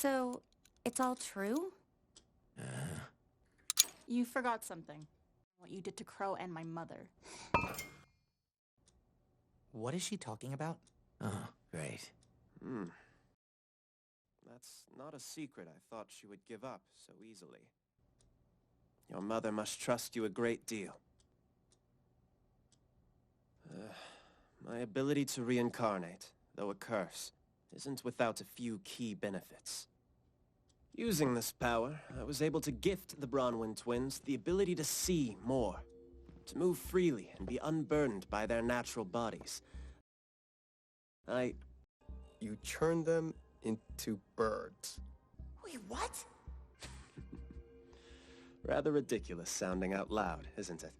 So, it's all true? You forgot something. What you did to Crow and my mother. What is she talking about? Oh, great. That's not a secret I thought she would give up so easily. Your mother must trust you a great deal. My ability to reincarnate, though a curse, isn't without a few key benefits. Using this power, I was able to gift the Bronwyn twins the ability to see more, to move freely and be unburdened by their natural bodies. You turned them into birds. Wait, what? Rather ridiculous sounding out loud, isn't it?